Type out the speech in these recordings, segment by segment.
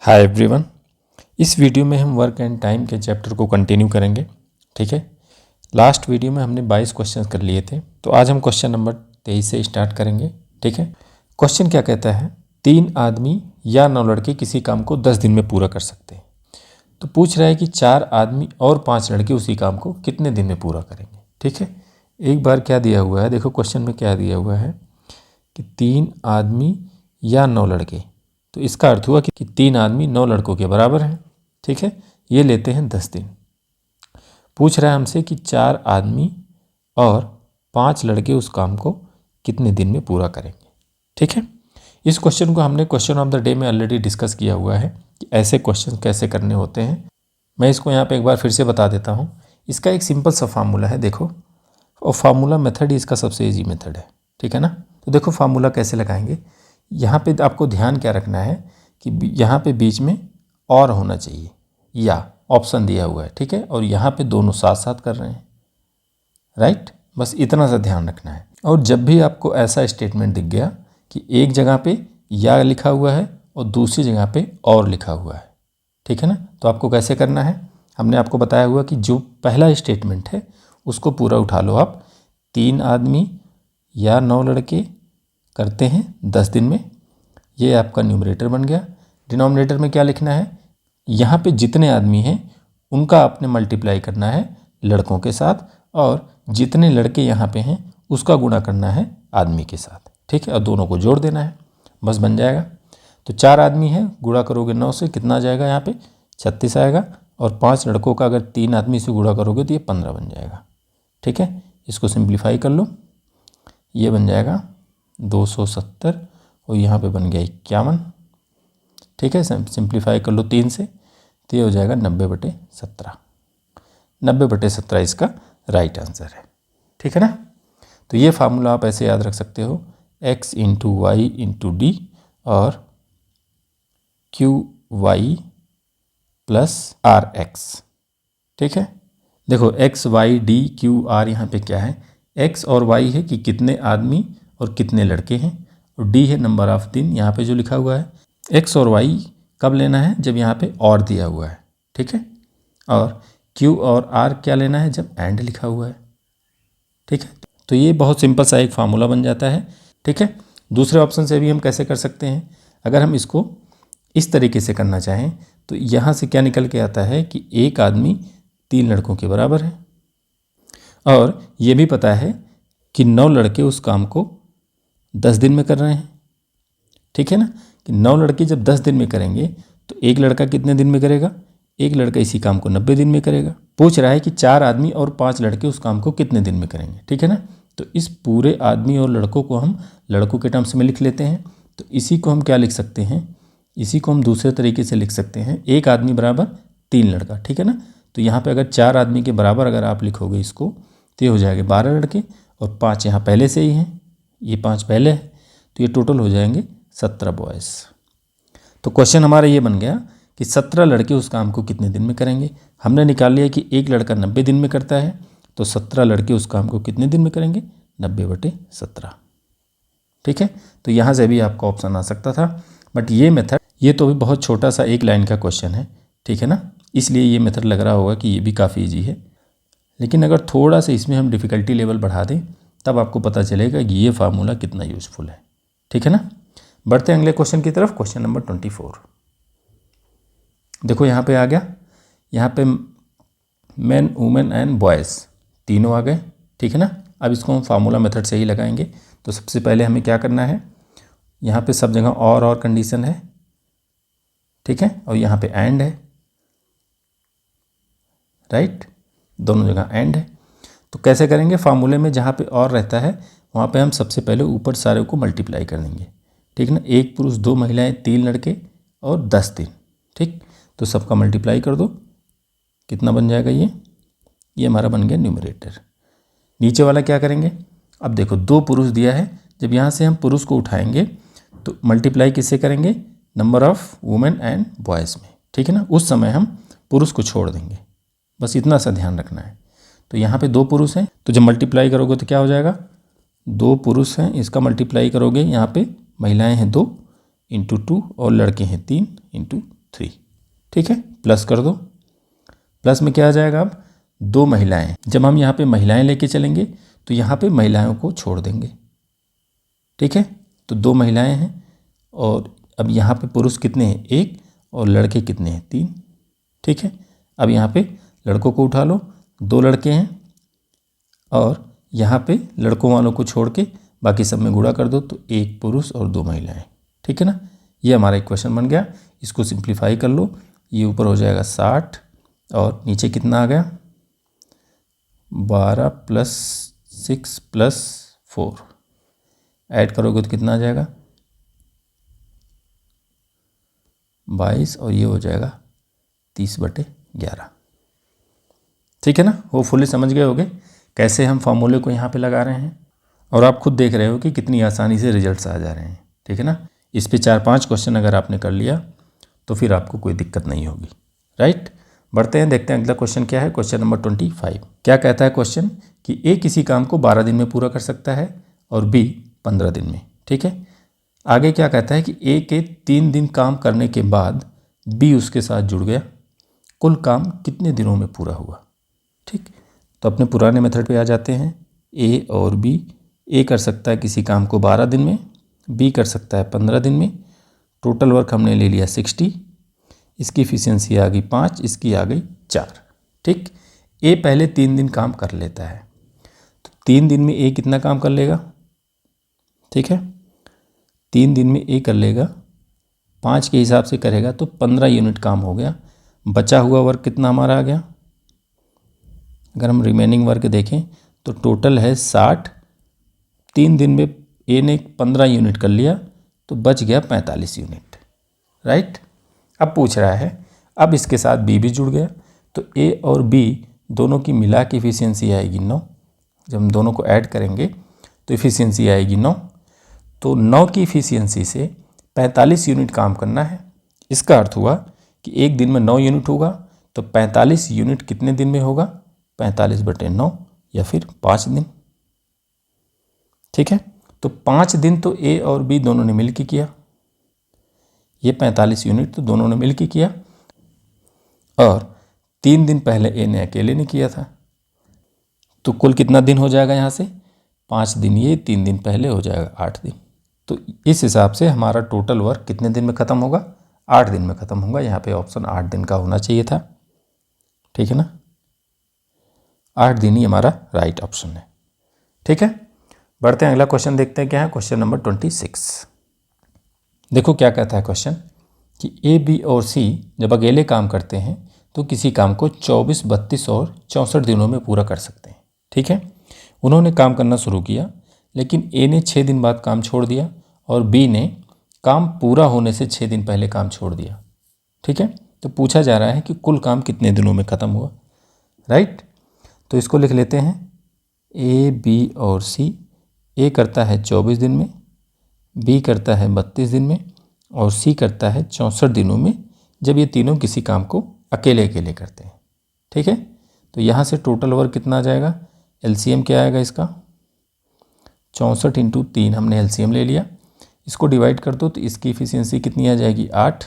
Hi everyone. इस video में हम वर्क एंड टाइम के चैप्टर को कंटिन्यू करेंगे। ठीक है, लास्ट वीडियो में हमने 22 क्वेश्चन कर लिए थे, तो आज हम क्वेश्चन नंबर 23 से स्टार्ट करेंगे। ठीक है, क्वेश्चन क्या कहता है, 3 आदमी या 9 लड़के किसी काम को 10 दिन में पूरा कर सकते हैं। तो पूछ रहा है कि 4 आदमी और 5 लड़के उसी काम को कितने दिन में पूरा करेंगे। ठीक है, एक बार क्या दिया हुआ है, देखो क्वेश्चन में क्या दिया हुआ है कि 3 आदमी या 9 लड़के, तो इसका अर्थ हुआ कि 3 आदमी 9 लड़कों के बराबर हैं। ठीक है, ये लेते हैं 10 दिन। पूछ रहा है हमसे कि 4 आदमी और 5 लड़के उस काम को कितने दिन में पूरा करेंगे। ठीक है, इस क्वेश्चन को हमने क्वेश्चन ऑफ द डे में ऑलरेडी डिस्कस किया हुआ है कि ऐसे क्वेश्चन कैसे करने होते हैं। मैं इसको यहाँ पे एक बार फिर से बता देता हूँ। इसका एक सिंपल सा फार्मूला है, देखो, और फार्मूला मेथड इसका सबसे ईजी मेथड है। ठीक है ना, तो देखो फार्मूला कैसे लगाएंगे। यहाँ पे आपको ध्यान क्या रखना है कि यहाँ पे बीच में और होना चाहिए, या ऑप्शन दिया हुआ है। ठीक है, और यहाँ पे दोनों साथ साथ कर रहे हैं, राइट, बस इतना सा ध्यान रखना है। और जब भी आपको ऐसा स्टेटमेंट दिख गया कि एक जगह पे या लिखा हुआ है और दूसरी जगह पे और लिखा हुआ है, ठीक है ना, तो आपको कैसे करना है, हमने आपको बताया हुआ कि जो पहला स्टेटमेंट है उसको पूरा उठा लो आप। 3 आदमी या 9 लड़के करते हैं 10 दिन में, ये आपका न्यूमरेटर बन गया। डिनोमिनेटर में क्या लिखना है, यहाँ पे जितने आदमी हैं उनका आपने मल्टीप्लाई करना है लड़कों के साथ, और जितने लड़के यहाँ पे हैं उसका गुणा करना है आदमी के साथ। ठीक है, और दोनों को जोड़ देना है, बस बन जाएगा। तो 4 आदमी हैं, गुणा करोगे 9 से, कितना आ जाएगा, यहाँ पे 36 आएगा। और 5 लड़कों का अगर 3 आदमी से गुणा करोगे तो ये 15 बन जाएगा। ठीक है, इसको सिंप्लीफाई कर लो, ये बन जाएगा 270 और यहाँ पे बन गया 51। ठीक है, सिंप्लीफाई कर लो 3 से, तो ये हो जाएगा 90/17। 90/17 इसका राइट आंसर है। ठीक है ना, तो ये फार्मूला आप ऐसे याद रख सकते हो, x × y × d और QY + RX। ठीक है, देखो x y d q r यहाँ पे क्या है, x और y है कि कितने आदमी और कितने लड़के हैं, और d है नंबर ऑफ दिन यहाँ पे जो लिखा हुआ है। x और y कब लेना है, जब यहाँ पे और दिया हुआ है। ठीक है, और q और r क्या लेना है, जब एंड लिखा हुआ है। ठीक है, तो ये बहुत सिंपल सा एक फार्मूला बन जाता है। ठीक है, दूसरे ऑप्शन से भी हम कैसे कर सकते हैं, अगर हम इसको इस तरीके से करना चाहें तो यहाँ से क्या निकल के आता है कि एक आदमी 3 लड़कों के बराबर है, और ये भी पता है कि 9 लड़के उस काम को 10 दिन में कर रहे हैं। ठीक है ना, कि 9 लड़के जब 10 दिन में करेंगे तो एक लड़का कितने दिन में करेगा, एक लड़का इसी काम को 90 दिन में करेगा। पूछ रहा है कि 4 आदमी और 5 लड़के उस काम को कितने दिन में करेंगे। ठीक है ना, तो इस पूरे आदमी और लड़कों को हम लड़कों के टर्म्स में लिख लेते हैं। तो इसी को हम क्या लिख सकते हैं, इसी को हम दूसरे तरीके से लिख सकते हैं, एक आदमी बराबर 3 लड़का। ठीक है ना, तो यहाँ पे अगर 4 आदमी के बराबर अगर आप लिखोगे इसको, तो ये हो जाएगा 12 लड़के, और 5 यहाँ पहले से ही हैं, ये 5 पहले है, तो ये टोटल हो जाएंगे 17 बॉयज़। तो क्वेश्चन हमारा ये बन गया कि 17 लड़के उस काम को कितने दिन में करेंगे। हमने निकाल लिया कि एक लड़का 90 दिन में करता है, तो 17 लड़के उस काम को कितने दिन में करेंगे, 90/17। ठीक है, तो यहाँ से भी आपका ऑप्शन आ सकता था, बट ये मेथड, ये तो भी बहुत छोटा सा एक लाइन का क्वेश्चन है। ठीक है ना, इसलिए ये मेथड लग रहा होगा कि ये भी काफ़ी ईजी है, लेकिन अगर थोड़ा सा इसमें हम डिफ़िकल्टी लेवल बढ़ा दें तब आपको पता चलेगा कि ये फार्मूला कितना यूज़फुल है। ठीक है ना, बढ़ते हैं अगले क्वेश्चन की तरफ। क्वेश्चन नंबर 24, देखो यहाँ पे आ गया, यहाँ पे मैन, वुमेन एंड बॉयज़ तीनों आ गए। ठीक है ना, अब इसको हम फार्मूला मेथड से ही लगाएंगे। तो सबसे पहले हमें क्या करना है, यहाँ पे सब जगह और कंडीशन है। ठीक है, और यहाँ पे एंड है, राइट, दोनों जगह एंड है। तो कैसे करेंगे, फार्मूले में जहाँ पे और रहता है वहाँ पे हम सबसे पहले ऊपर सारे को मल्टीप्लाई कर देंगे। ठीक है ना, 1 पुरुष 2 महिलाएं 3 लड़के और 10 दिन। ठीक, तो सबका मल्टीप्लाई कर दो, कितना बन जाएगा, ये हमारा बन गया न्यूमरेटर। नीचे वाला क्या करेंगे, अब देखो 2 पुरुष दिया है, जब यहाँ से हम पुरुष को उठाएंगे तो मल्टीप्लाई किससे करेंगे, number of women and boys में। ठीक है ना, उस समय हम पुरुष को छोड़ देंगे, बस इतना सा ध्यान रखना है। तो यहाँ पे 2 पुरुष हैं, तो जब मल्टीप्लाई करोगे तो क्या हो जाएगा, 2 पुरुष हैं, इसका मल्टीप्लाई करोगे, यहाँ पे महिलाएं हैं 2 × 2 और लड़के हैं 3 × 3। ठीक है, प्लस कर दो। प्लस में क्या आ जाएगा, अब 2 महिलाएं। जब हम यहाँ पे महिलाएं लेके चलेंगे तो यहाँ पे महिलाओं को छोड़ देंगे। ठीक है, तो 2 महिलाएं हैं और अब यहाँ पे पुरुष कितने हैं, 1, और लड़के कितने हैं, 3। ठीक है, अब यहाँ पे लड़कों को उठा लो, 2 लड़के हैं और यहाँ पे लड़कों वालों को छोड़ के बाकी सब में गुणा कर दो तो 1 पुरुष और 2 महिलाएं। ठीक है ना, ये हमारा इक्वेशन बन गया। इसको सिंप्लीफाई कर लो, ये ऊपर हो जाएगा 60 और नीचे कितना आ गया, 12 + 6 + 4 ऐड करोगे तो कितना आ जाएगा, 22 और ये हो जाएगा 30/11। ठीक है ना, होपफुली समझ गए होगे कैसे हम फॉर्मूले को यहाँ पे लगा रहे हैं और आप खुद देख रहे हो कि कितनी आसानी से रिजल्ट्स आ जा रहे हैं। ठीक है ना, इस पे 4-5 क्वेश्चन अगर आपने कर लिया तो फिर आपको कोई दिक्कत नहीं होगी। राइट, बढ़ते हैं, देखते हैं अगला क्वेश्चन क्या है। क्वेश्चन नंबर 25 क्या कहता है क्वेश्चन कि ए किसी काम को 12 दिन में पूरा कर सकता है और बी 15 दिन में। ठीक है, आगे क्या कहता है कि ए के 3 दिन काम करने के बाद बी उसके साथ जुड़ गया, कुल काम कितने दिनों में पूरा हुआ। ठीक, तो अपने पुराने मेथड पे आ जाते हैं। ए और बी, ए कर सकता है किसी काम को 12 दिन में, बी कर सकता है 15 दिन में। टोटल वर्क हमने ले लिया 60, इसकी इफिशियंसी आ गई 5, इसकी आ गई 4। ठीक, ए पहले 3 दिन काम कर लेता है, तो 3 दिन में ए कितना काम कर लेगा। ठीक है, 3 दिन में ए कर लेगा, 5 के हिसाब से करेगा तो 15 यूनिट काम हो गया। बचा हुआ वर्क कितना हमारा आ गया, अगर हम रिमेनिंग वर्क देखें तो टोटल है 60। 3 दिन में ए ने 15 यूनिट कर लिया तो बच गया 45 यूनिट। राइट, अब पूछ रहा है, अब इसके साथ बी भी जुड़ गया तो ए और बी दोनों की मिला के इफिशियंसी आएगी 9। जब हम दोनों को ऐड करेंगे तो इफिशियंसी आएगी 9। तो 9 की इफिशियंसी से 45 यूनिट काम करना है। इसका अर्थ हुआ कि एक दिन में 9 यूनिट होगा तो 45 यूनिट कितने दिन में होगा, 45/9 या फिर 5 दिन। ठीक है, तो 5 दिन तो ए और बी दोनों ने मिलकर किया, ये 45 यूनिट तो दोनों ने मिलकर किया, और 3 दिन पहले ए ने अकेले ने किया था। तो कुल कितना दिन हो जाएगा, यहाँ से 5 दिन ये, 3 दिन पहले हो जाएगा 8 दिन। तो इस हिसाब से हमारा टोटल वर्क कितने दिन में ख़त्म होगा, 8 दिन में ख़त्म होगा। यहाँ पे ऑप्शन 8 दिन का होना चाहिए था। ठीक है ना, 8 दिन ही हमारा राइट ऑप्शन है। ठीक है, बढ़ते हैं, अगला क्वेश्चन देखते हैं क्या है। Question number 26। देखो क्या कहता है क्वेश्चन कि ए, बी और सी जब अकेले काम करते हैं तो किसी काम को 24, 32 और 64 दिनों में पूरा कर सकते हैं। ठीक है, उन्होंने काम करना शुरू किया, लेकिन ए ने 6 दिन बाद काम छोड़ दिया और बी ने काम पूरा होने से 6 दिन पहले काम छोड़ दिया। ठीक है, तो पूछा जा रहा है कि कुल काम कितने दिनों में ख़त्म हुआ। राइट, तो इसको लिख लेते हैं, ए, बी और सी। ए करता है 24 दिन में, बी करता है 32 दिन में और सी करता है 64 दिनों में, जब ये तीनों किसी काम को अकेले अकेले करते हैं। ठीक है, तो यहाँ से टोटल वर्क कितना आ जाएगा, एलसीएम क्या आएगा इसका, 64 × 3 हमने एलसीएम ले लिया। इसको डिवाइड कर दो तो इसकी इफिशियंसी कितनी आ जाएगी, 8,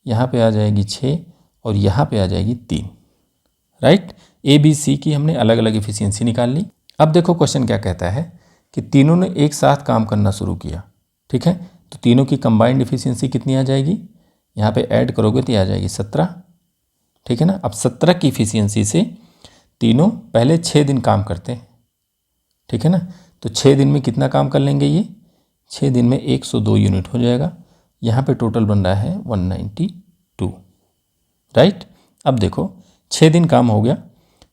यहाँ पे आ जाएगी 6 और यहाँ पे आ जाएगी 3। राइट, ए, बी, सी की हमने अलग अलग इफिशियंसी निकाल ली। अब देखो क्वेश्चन क्या कहता है कि तीनों ने एक साथ काम करना शुरू किया। ठीक है, तो तीनों की कंबाइंड इफिशियंसी कितनी आ जाएगी, यहाँ पे ऐड करोगे तो आ जाएगी 17। ठीक है ना, अब 17 की इफिशियंसी से तीनों पहले 6 दिन काम करते हैं। ठीक है ना, तो 6 दिन में कितना काम कर लेंगे, ये 6 दिन में 102 यूनिट हो जाएगा। यहाँ पे टोटल बन रहा है 192। राइट, अब देखो 6 दिन काम हो गया,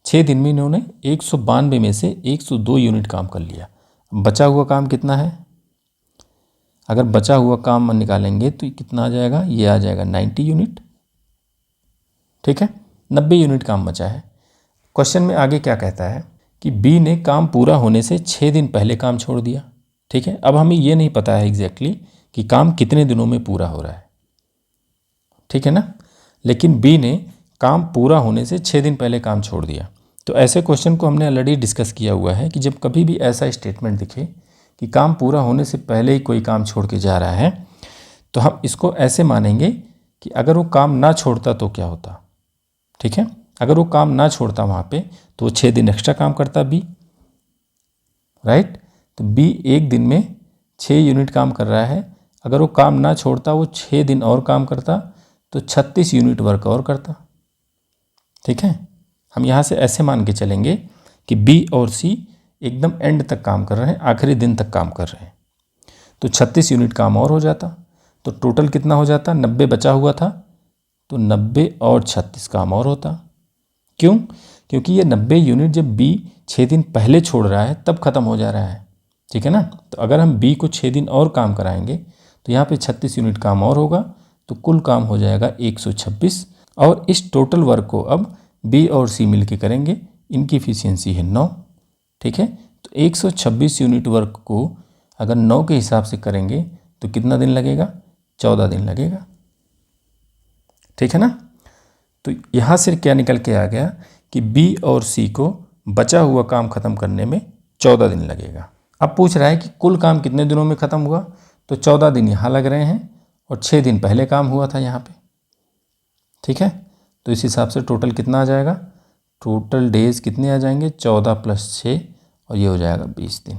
6 दिन में इन्होंने 192 में से 102 यूनिट काम कर लिया। बचा हुआ काम कितना है, अगर बचा हुआ काम निकालेंगे तो कितना आ जाएगा, ये आ जाएगा 90 यूनिट। ठीक है, 90 यूनिट काम बचा है। क्वेश्चन में आगे क्या कहता है कि बी ने काम पूरा होने से 6 दिन पहले काम छोड़ दिया। ठीक है, अब हमें ये नहीं पता है एग्जैक्टली कि काम कितने दिनों में पूरा हो रहा है। ठीक है ना, लेकिन बी ने काम पूरा होने से 6 दिन पहले काम छोड़ दिया। तो ऐसे क्वेश्चन को हमने ऑलरेडी डिस्कस किया हुआ है कि जब कभी भी ऐसा स्टेटमेंट दिखे कि काम पूरा होने से पहले ही कोई काम छोड़ के जा रहा है तो हम इसको ऐसे मानेंगे कि अगर वो काम ना छोड़ता तो क्या होता। ठीक है, अगर वो काम ना छोड़ता वहाँ पे तो वो 6 दिन एक्स्ट्रा काम करता बी, राइट। तो बी एक दिन में 6 यूनिट काम कर रहा है, अगर वो काम ना छोड़ता वो 6 दिन और काम करता तो 36 यूनिट वर्क और करता। ठीक है, हम यहाँ से ऐसे मान के चलेंगे कि बी और सी एकदम एंड तक काम कर रहे हैं, आखिरी दिन तक काम कर रहे हैं, तो 36 यूनिट काम और हो जाता। तो टोटल कितना हो जाता, 90 बचा हुआ था, तो 90 और 36 काम और होता। क्यों? क्योंकि ये 90 यूनिट जब बी 6 दिन पहले छोड़ रहा है तब ख़त्म हो जा रहा है। ठीक है ना, तो अगर हम बी को 6 दिन और काम कराएंगे तो यहाँ पे 36 यूनिट काम और होगा, तो कुल काम हो जाएगा 126। और इस टोटल वर्क को अब बी और सी मिलके करेंगे, इनकी इफिशियंसी है 9। ठीक है, तो 126 यूनिट वर्क को अगर 9 के हिसाब से करेंगे तो कितना दिन लगेगा, 14 दिन लगेगा। ठीक है ना, तो यहाँ से क्या निकल के आ गया कि बी और सी को बचा हुआ काम ख़त्म करने में 14 दिन लगेगा। अब पूछ रहा है कि कुल काम कितने दिनों में ख़त्म हुआ, तो 14 दिन यहाँ लग रहे हैं और 6 दिन पहले काम हुआ था यहाँ पे। ठीक है, तो इस हिसाब से टोटल कितना आ जाएगा, टोटल डेज कितने आ जाएंगे, 14 + 6 और ये हो जाएगा 20 दिन।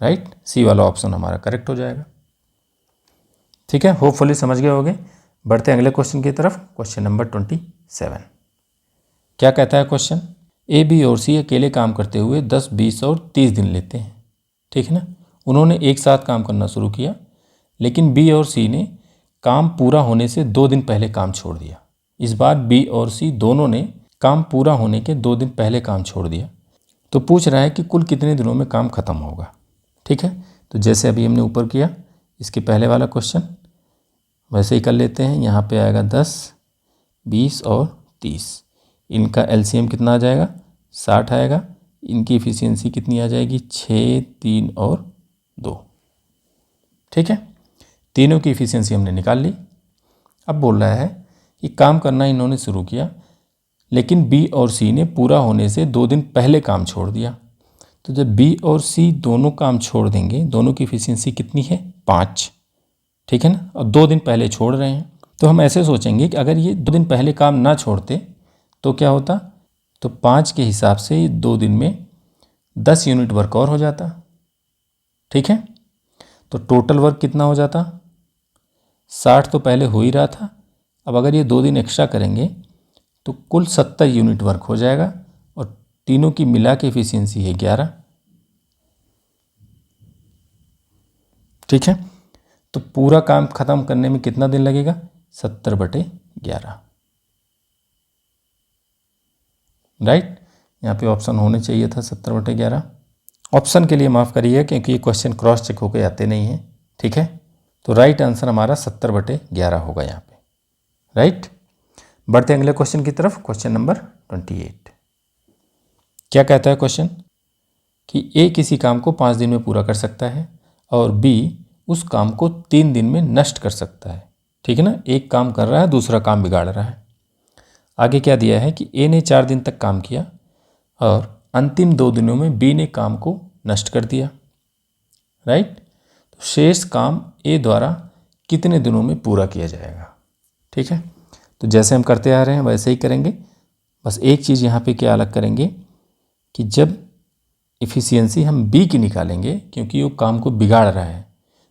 राइट, सी वाला ऑप्शन हमारा करेक्ट हो जाएगा। ठीक है, होपफुली समझ गए होंगे। बढ़ते हैं अगले क्वेश्चन की तरफ, क्वेश्चन नंबर 27। क्या कहता है क्वेश्चन, ए बी और सी अकेले काम करते हुए 10, 20 और 30 दिन लेते हैं। ठीक है ना, उन्होंने एक साथ काम करना शुरू किया, लेकिन बी और सी ने काम पूरा होने से 2 दिन पहले काम छोड़ दिया। इस बार बी और सी दोनों ने काम पूरा होने के 2 दिन पहले काम छोड़ दिया, तो पूछ रहा है कि कुल कितने दिनों में काम खत्म होगा। ठीक है, तो जैसे अभी हमने ऊपर किया इसके पहले वाला क्वेश्चन वैसे ही कर लेते हैं। यहाँ पे आएगा 10, 20 और 30, इनका एलसीएम कितना आ जाएगा, 60 आएगा। इनकी इफिशियंसी कितनी आ जाएगी, 6, 3 और 2। ठीक है, तीनों की इफिशियंसी हमने निकाल ली। अब बोल रहा है कि काम करना इन्होंने शुरू किया, लेकिन बी और सी ने पूरा होने से 2 दिन पहले काम छोड़ दिया। तो जब बी और सी दोनों काम छोड़ देंगे, दोनों की इफिशियंसी कितनी है, 5। ठीक है ना, और 2 दिन पहले छोड़ रहे हैं, तो हम ऐसे सोचेंगे कि अगर ये 2 दिन पहले काम ना छोड़ते तो क्या होता, तो 5 के हिसाब से 2 दिन में 10 यूनिट वर्क और हो जाता। ठीक है, तो टोटल वर्क कितना हो जाता, 60 तो पहले हो ही रहा था, अब अगर ये 2 दिन एक्स्ट्रा करेंगे तो कुल 70 यूनिट वर्क हो जाएगा, और तीनों की मिला के इफिशियंसी है 11। ठीक है, तो पूरा काम खत्म करने में कितना दिन लगेगा, 70/11। राइट, यहाँ पे ऑप्शन होने चाहिए था 70/11। ऑप्शन के लिए माफ़ करिए क्योंकि ये क्वेश्चन क्रॉस चेक होकर आते नहीं हैं। ठीक है, तो राइट आंसर हमारा 70/11 होगा यहाँ पे। राइट, बढ़ते अगले क्वेश्चन की तरफ, क्वेश्चन नंबर 28। क्या कहता है क्वेश्चन कि ए किसी काम को 5 दिन में पूरा कर सकता है और बी उस काम को 3 दिन में नष्ट कर सकता है। ठीक है ना, एक काम कर रहा है, दूसरा काम बिगाड़ रहा है। आगे क्या दिया है कि ए ने 4 दिन तक काम किया और अंतिम 2 दिनों में बी ने काम को नष्ट कर दिया। राइट, तो शेष काम ए द्वारा कितने दिनों में पूरा किया जाएगा। ठीक है, तो जैसे हम करते आ रहे हैं वैसे ही करेंगे, बस एक चीज़ यहाँ पे क्या अलग करेंगे कि जब इफ़िशियंसी हम बी की निकालेंगे, क्योंकि वो काम को बिगाड़ रहा है,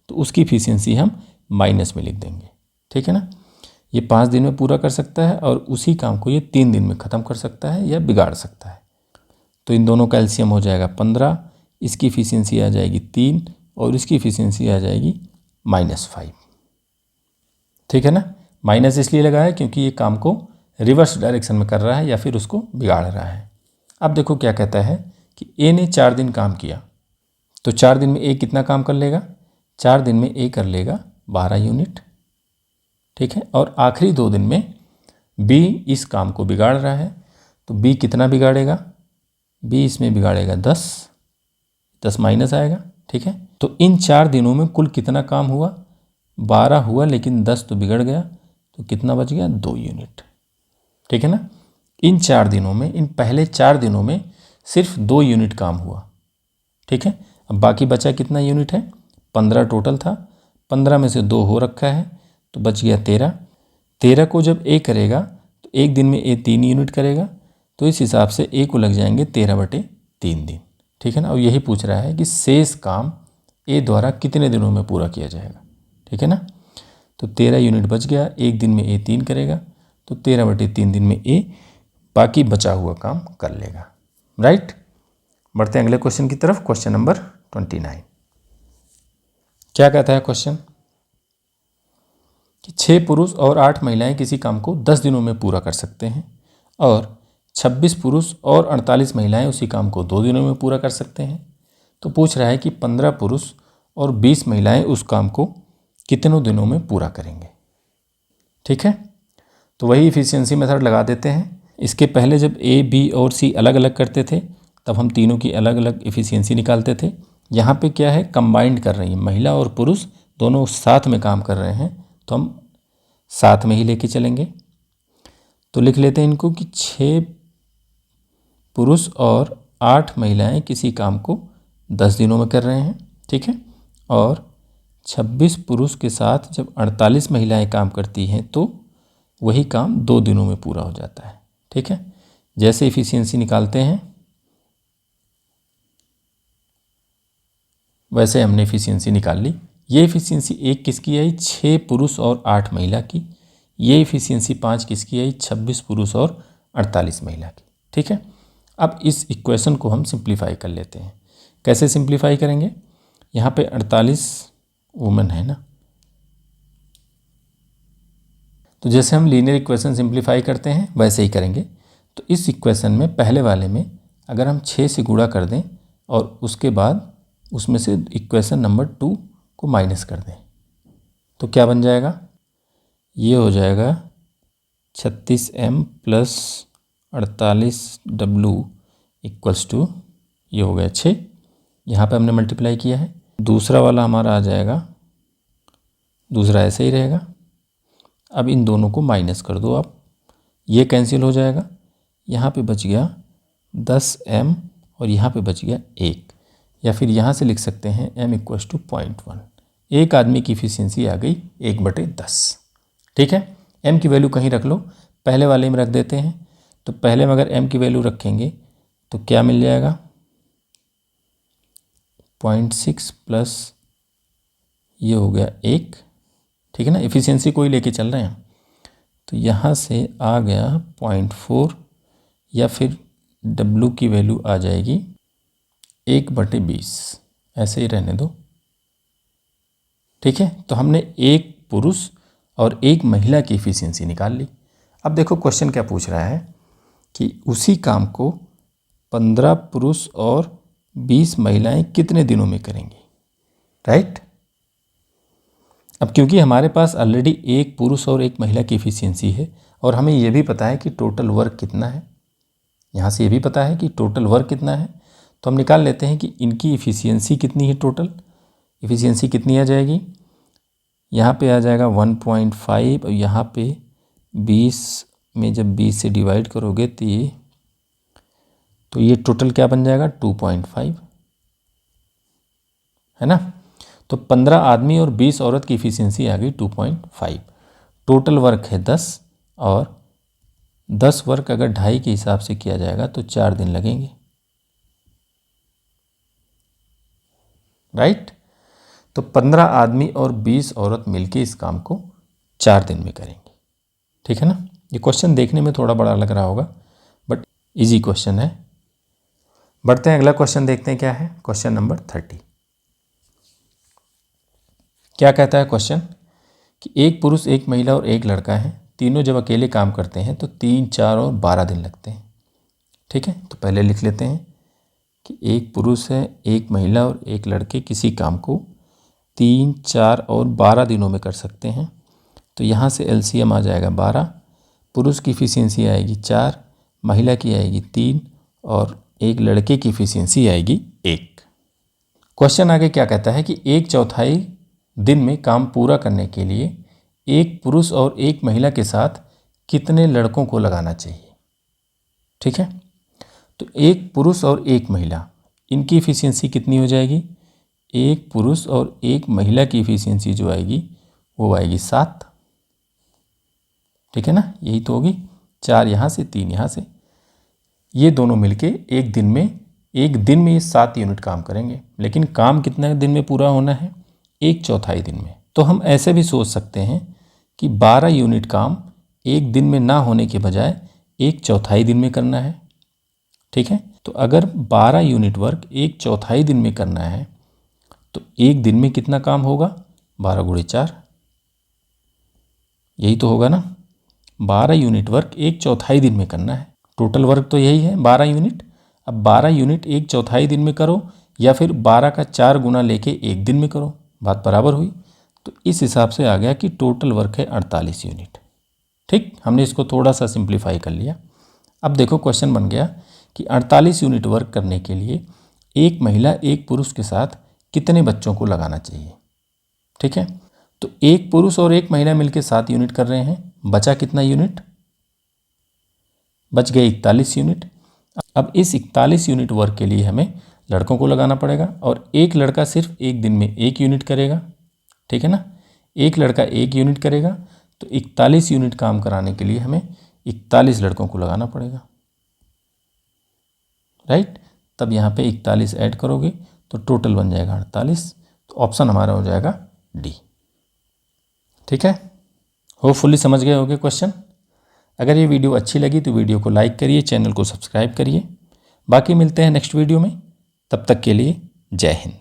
तो उसकी इफ़िशियंसी हम माइनस में लिख देंगे। ठीक है ना, ये 5 दिन में पूरा कर सकता है और उसी काम को ये 3 दिन में ख़त्म कर सकता है या बिगाड़ सकता है। तो इन दोनों का एलसीएम हो जाएगा 15, इसकी इफ़िशियंसी आ जाएगी 3 और इसकी इफ़िशियंसी आ जाएगी -5। ठीक है ना, माइनस इसलिए लगा है क्योंकि ये काम को रिवर्स डायरेक्शन में कर रहा है या फिर उसको बिगाड़ रहा है। अब देखो क्या कहता है कि ए ने 4 दिन काम किया, तो 4 दिन में ए कितना काम कर लेगा, 4 दिन में ए कर लेगा 12 यूनिट। ठीक है, और आखिरी 2 दिन में बी इस काम को बिगाड़ रहा है, तो बी कितना बिगाड़ेगा, बी इसमें बिगाड़ेगा 10 माइनस आएगा। ठीक है, तो इन 4 दिनों में कुल कितना काम हुआ, 12 हुआ, लेकिन 10 तो बिगड़ गया, तो कितना बच गया, 2 यूनिट। ठीक है ना, इन 4 दिनों में, इन पहले 4 दिनों में सिर्फ 2 यूनिट काम हुआ। ठीक है, अब बाकी बचा कितना यूनिट है, 15 टोटल था, 15 में से 2 हो रखा है, तो बच गया 13। 13 को जब ए करेगा तो एक दिन में ए 3 यूनिट करेगा, तो इस हिसाब से ए को लग जाएंगे 13/3 दिन। ठीक है ना। और यही पूछ रहा है कि शेष काम ए द्वारा कितने दिनों में पूरा किया जाएगा। ठीक है ना। तो 13 यूनिट बच गया, एक दिन में ए 3 करेगा, तो 13/3 दिन में ए बाकी बचा हुआ काम कर लेगा। राइट। बढ़ते हैं अगले क्वेश्चन की तरफ। Question number 29। क्या कहता है क्वेश्चन कि 6 पुरुष और 8 महिलाएं किसी काम को 10 दिनों में पूरा कर सकते हैं और 26 पुरुष और 48 महिलाएं उसी काम को 2 दिनों में पूरा कर सकते हैं। तो पूछ रहा है कि 15 पुरुष और 20 महिलाएं उस काम को कितनों दिनों में पूरा करेंगे। ठीक है। तो वही इफिशियंसी मेथड लगा देते हैं। इसके पहले जब ए, बी और सी अलग अलग करते थे तब हम तीनों की अलग अलग इफिशियंसी निकालते थे। यहाँ पे क्या है, कंबाइंड कर रही है, महिला और पुरुष दोनों साथ में काम कर रहे हैं, तो हम साथ में ही लेके चलेंगे। तो लिख लेते हैं इनको कि 6 पुरुष और 8 महिलाएं किसी काम को 10 दिनों में कर रहे हैं। ठीक है। और 26 पुरुष के साथ जब 48 महिलाएं काम करती हैं तो वही काम 2 दिनों में पूरा हो जाता है। ठीक है। जैसे इफिशियंसी निकालते हैं वैसे हमने इफिशियंसी निकाल ली। ये इफिशियंसी 1 किसकी आई, 6 पुरुष और 8 महिला की। ये इफिशियंसी 5 किसकी आई, 26 पुरुष और 48 महिला की। ठीक है। अब इस इक्वेशन को हम सिंप्लीफाई कर लेते हैं। कैसे सिंप्लीफाई करेंगे, यहाँ पे 48 वुमेन है ना, तो जैसे हम लीनियर इक्वेशन सिंप्लीफाई करते हैं वैसे ही करेंगे। तो इस इक्वेशन में पहले वाले में अगर हम 6 से गुणा कर दें और उसके बाद उसमें से इक्वेशन नंबर 2 को माइनस कर दें तो क्या बन जाएगा, ये हो जाएगा 36m plus 48w equals to, ये हो गया 6। यहाँ पे हमने मल्टीप्लाई किया है। दूसरा वाला हमारा आ जाएगा, दूसरा ऐसे ही रहेगा। अब इन दोनों को माइनस कर दो आप, ये कैंसिल हो जाएगा। यहाँ पे बच गया 10m और यहाँ पे बच गया 1, या फिर यहाँ से लिख सकते हैं m इक्वल्स टू 0.1। एक आदमी की इफिशियंसी आ गई 1/10। ठीक है। m की वैल्यू कहीं रख लो, पहले वाले में रख देते हैं। तो पहले में अगर m की वैल्यू रखेंगे तो क्या मिल जाएगा, 0.6 प्लस ये हो गया 1। ठीक है ना। इफिशियंसी को ही लेके चल रहे हैं, तो यहाँ से आ गया 0.4, या फिर w की वैल्यू आ जाएगी 1/20, ऐसे ही रहने दो। ठीक है। तो हमने 1 पुरुष और 1 महिला की इफिशियंसी निकाल ली। अब देखो क्वेश्चन क्या पूछ रहा है कि उसी काम को 15 पुरुष और 20 महिलाएं कितने दिनों में करेंगी। राइट। अब क्योंकि हमारे पास ऑलरेडी 1 पुरुष और 1 महिला की इफिशियंसी है और हमें यह भी पता है कि टोटल वर्क कितना है, यहाँ से ये भी पता है कि टोटल वर्क कितना है, तो हम निकाल लेते हैं कि इनकी इफिशियंसी कितनी है। टोटल इफिशियंसी कितनी आ जाएगी, यहाँ पे आ जाएगा 1.5 और यहाँ पे 20 में जब 20 से डिवाइड करोगे तो ये टोटल क्या बन जाएगा 2.5, है ना। तो 15 आदमी और 20 औरत की इफिशियंसी आ गई 2.5। टोटल वर्क है 10 और 10 वर्क अगर 2.5 के हिसाब से किया जाएगा तो 4 दिन लगेंगे। राइट। तो 15 आदमी और 20 औरत मिलके इस काम को 4 दिन में करेंगे। ठीक है ना। ये क्वेश्चन देखने में थोड़ा बड़ा लग रहा होगा बट इजी क्वेश्चन है। बढ़ते हैं अगला क्वेश्चन देखते हैं क्या है। Question number 30। क्या कहता है क्वेश्चन कि 1 पुरुष 1 महिला और 1 लड़का है, तीनों जब अकेले काम करते हैं तो 3, 4 और 12 दिन लगते हैं। ठीक है। तो पहले लिख लेते हैं कि 1 पुरुष है, 1 महिला और 1 लड़के किसी काम को 3, 4 और 12 दिनों में कर सकते हैं। तो यहाँ से एलसीएम आ जाएगा 12। पुरुष की इफिशियंसी आएगी 4, महिला की आएगी 3 और 1 लड़के की इफिशियंसी आएगी 1। क्वेश्चन आगे क्या कहता है कि 1/4 दिन में काम पूरा करने के लिए 1 पुरुष और 1 महिला के साथ कितने लड़कों को लगाना चाहिए। ठीक है। तो 1 पुरुष और 1 महिला, इनकी इफिशियंसी कितनी हो जाएगी, 1 पुरुष और 1 महिला की इफिशियंसी जो आएगी वो आएगी 7। ठीक है ना, यही तो होगी। 4 यहाँ से 3 यहाँ से, ये दोनों मिलके एक दिन में ये 7 यूनिट काम करेंगे। लेकिन काम कितने दिन में पूरा होना है? 1/4 दिन में। तो हम ऐसे भी सोच सकते हैं कि 12 यूनिट काम एक दिन में ना होने के बजाय 1/4 दिन में करना है। ठीक है, तो अगर 12 यूनिट वर्क 1/4 दिन में करना है तो एक दिन में कितना काम होगा? 12 × 4, यही तो होगा ना। 12 यूनिट वर्क 1/4 दिन में करना है। टोटल वर्क तो यही है 12 यूनिट। अब 12 यूनिट 1/4 दिन में करो या फिर 12 का 4 गुना लेके एक दिन में करो, बात बराबर हुई। तो इस हिसाब से आ गया कि टोटल वर्क है 48 यूनिट। ठीक, हमने इसको थोड़ा सा सिंप्लीफाई कर लिया। अब देखो क्वेश्चन बन गया कि 48 यूनिट वर्क करने के लिए एक महिला एक पुरुष के साथ कितने बच्चों को लगाना चाहिए। ठीक है, तो एक पुरुष और एक महिला मिलकर 7 यूनिट कर रहे हैं, बचा कितना यूनिट? बच गए 41 यूनिट। अब इस 41 यूनिट वर्क के लिए हमें लड़कों को लगाना पड़ेगा और एक लड़का सिर्फ एक दिन में 1 यूनिट करेगा। ठीक है ना, एक लड़का 1 यूनिट करेगा, तो 41 यूनिट काम कराने के लिए हमें 41 लड़कों को लगाना पड़ेगा। राइट, तब यहाँ पे 41 ऐड करोगे तो टोटल बन जाएगा 48। तो ऑप्शन हमारा हो जाएगा डी। ठीक है, होपफुली समझ गए होगे क्वेश्चन। अगर ये वीडियो अच्छी लगी तो वीडियो को लाइक करिए, चैनल को सब्सक्राइब करिए। बाकी मिलते हैं नेक्स्ट वीडियो में, तब तक के लिए जय हिंद।